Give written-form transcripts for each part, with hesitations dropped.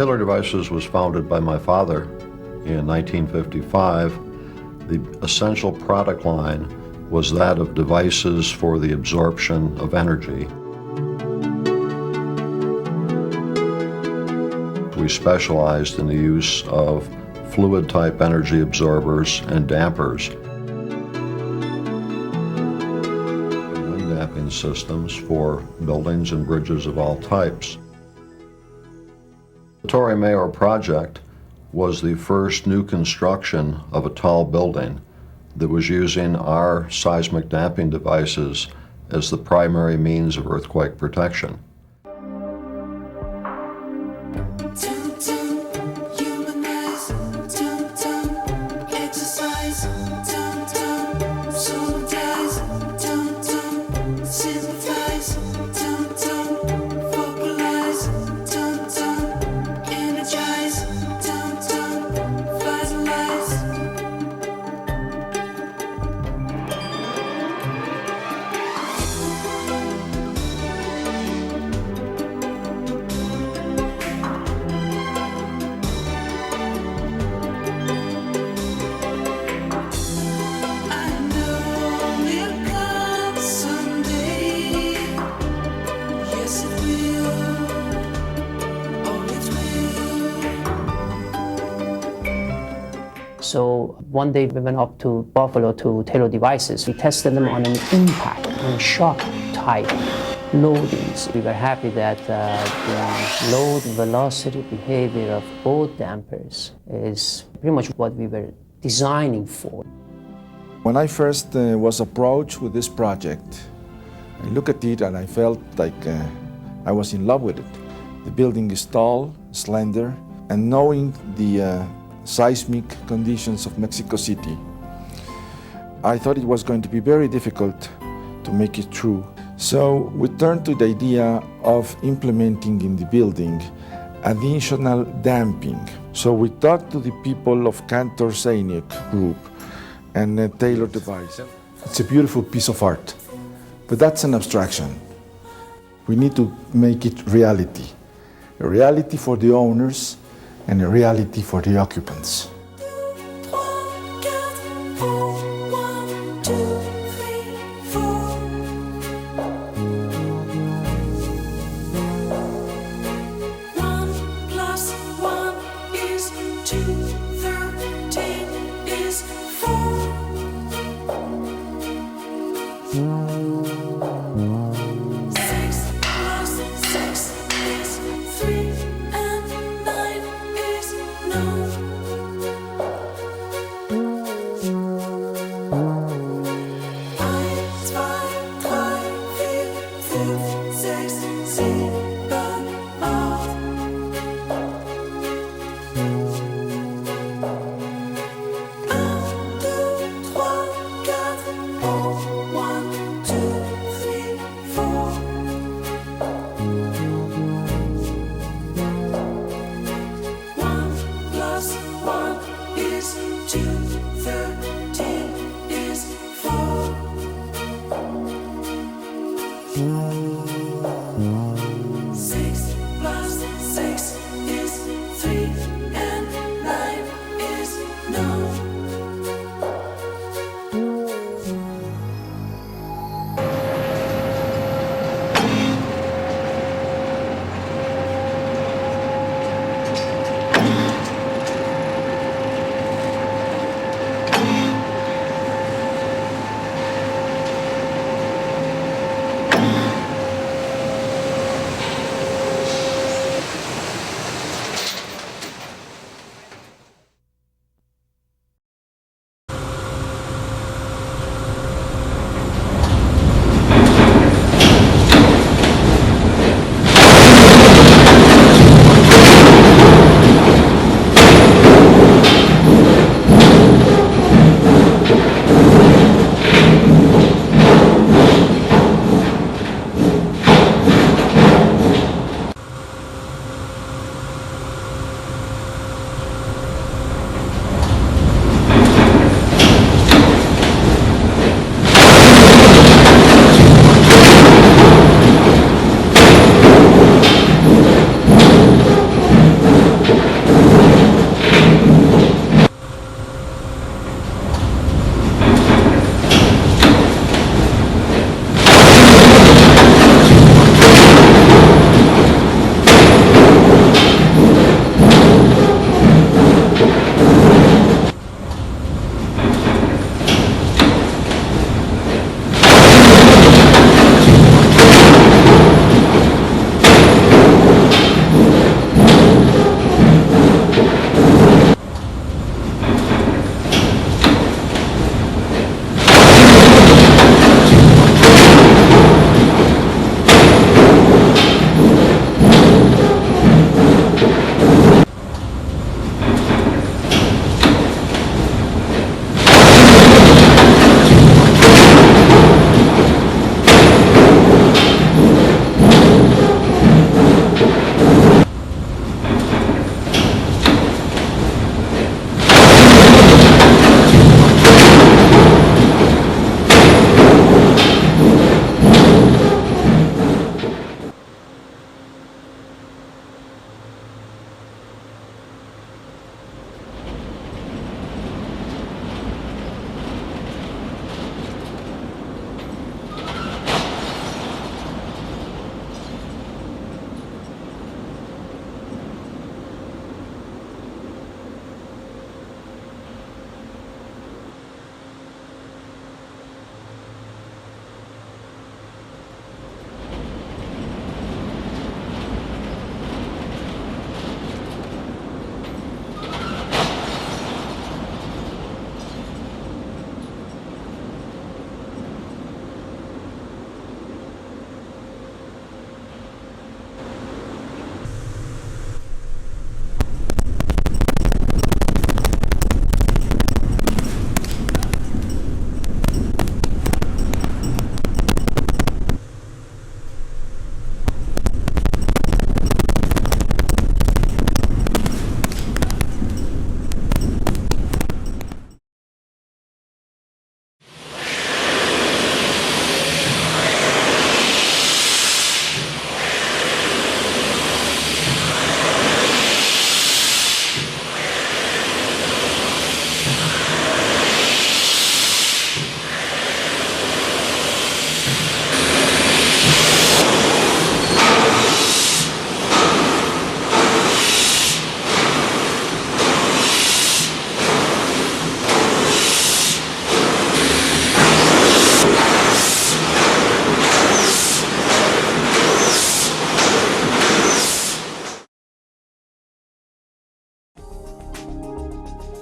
Taylor Devices was founded by my father in 1955. The essential product line was that of devices for the absorption of energy. We specialized in the use of fluid-type energy absorbers and dampers, and wind damping systems for buildings and bridges of all types. The Torre Mayor project was the first new construction of a tall building that was using our seismic damping devices as the primary means of earthquake protection. So one day we went up to Buffalo to Taylor Devices. We tested them on an impact and shock type loadings. We were happy that the load velocity behavior of both dampers is pretty much what we were designing for. When I first was approached with this project, I looked at it and I felt like I was in love with it. The building is tall, slender, and knowing the seismic conditions of Mexico City, I thought it was going to be very difficult to make it true. So we turned to the idea of implementing in the building additional damping. So we talked to the people of Cantor Scenic Group and Taylor Devices. It's a beautiful piece of art, but that's an abstraction. We need to make it reality. A reality for the owners and a reality for the occupants.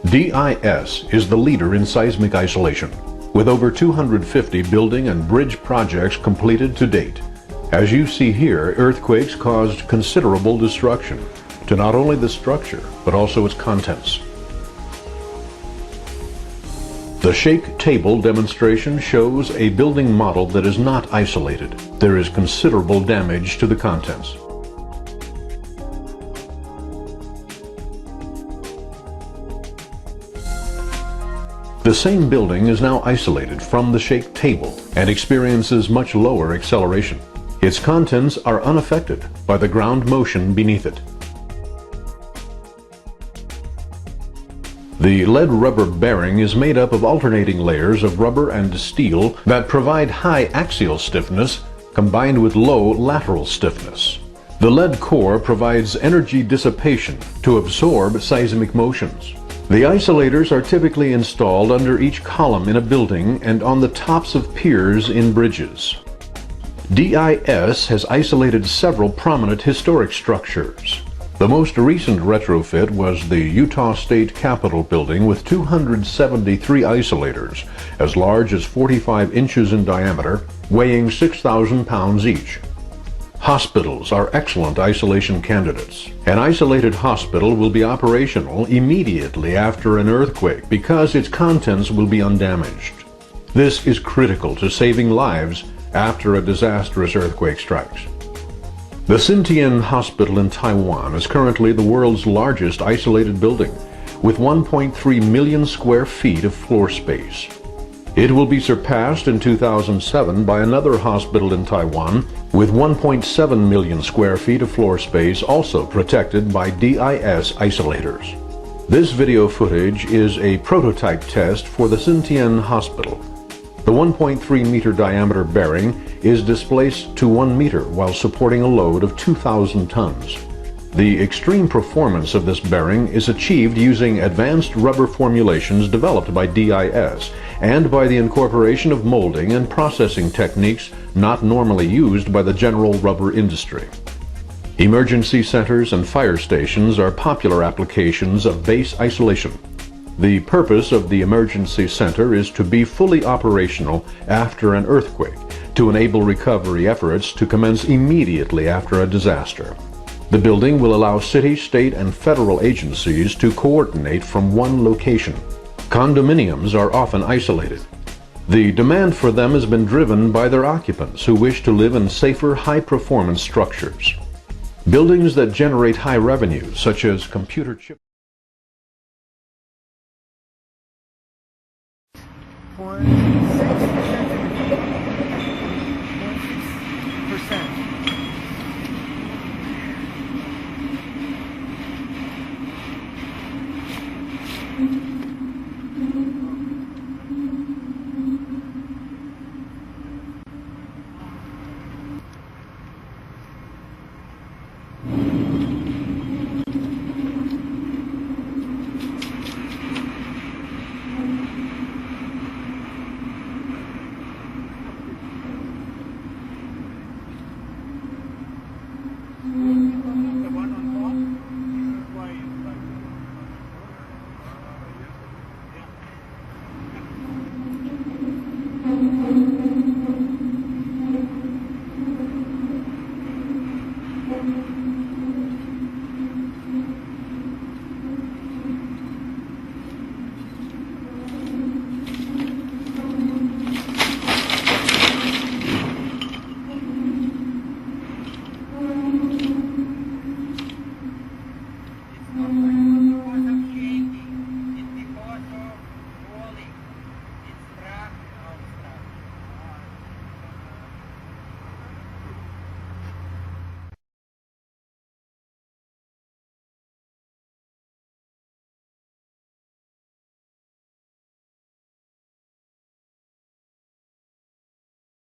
DIS is the leader in seismic isolation, with over 250 building and bridge projects completed to date. As you see here, earthquakes caused considerable destruction to not only the structure, but also its contents. The shake table demonstration shows a building model that is not isolated. There is considerable damage to the contents. The same building is now isolated from the shake table and experiences much lower acceleration. Its contents are unaffected by the ground motion beneath it. The lead rubber bearing is made up of alternating layers of rubber and steel that provide high axial stiffness combined with low lateral stiffness. The lead core provides energy dissipation to absorb seismic motions. The isolators are typically installed under each column in a building and on the tops of piers in bridges. DIS has isolated several prominent historic structures. The most recent retrofit was the Utah State Capitol building with 273 isolators, as large as 45 inches in diameter, weighing 6,000 pounds each. Hospitals are excellent isolation candidates. An isolated hospital will be operational immediately after an earthquake because its contents will be undamaged. This is critical to saving lives after a disastrous earthquake strikes. The Xintian Hospital in Taiwan is currently the world's largest isolated building, with 1.3 million square feet of floor space. It will be surpassed in 2007 by another hospital in Taiwan with 1.7 million square feet of floor space, also protected by DIS isolators. This video footage is a prototype test for the Xintian Hospital. The 1.3 meter diameter bearing is displaced to 1 meter while supporting a load of 2,000 tons. The extreme performance of this bearing is achieved using advanced rubber formulations developed by DIS and by the incorporation of molding and processing techniques not normally used by the general rubber industry. Emergency centers and fire stations are popular applications of base isolation. The purpose of the emergency center is to be fully operational after an earthquake, to enable recovery efforts to commence immediately after a disaster. The building will allow city, state, and federal agencies to coordinate from one location. Condominiums are often isolated. The demand for them has been driven by their occupants who wish to live in safer, high-performance structures. Buildings that generate high revenues, such as computer chip. 0.6%.